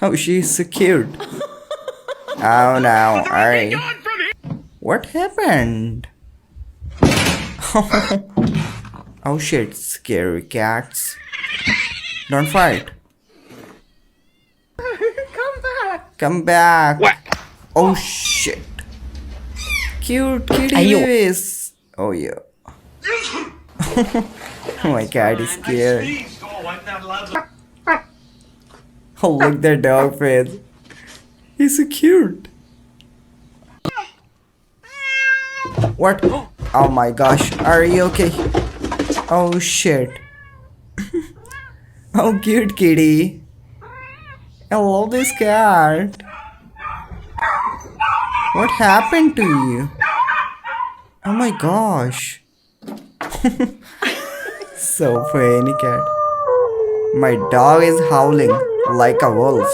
Oh, she's so cute. Oh no, alright. What happened? Oh shit, scary cats. Don't fight. Come back. Come back. Oh shit. Cute kitty Ayo. babies. Oh yeah. Oh my cat is scared. Oh look the dog face. He's so cute. What? Oh my gosh. Are you okay? Oh shit. Oh cute kitty. I love this cat. What happened to you? Oh my gosh. So funny cat. My dog is howling like a wolf.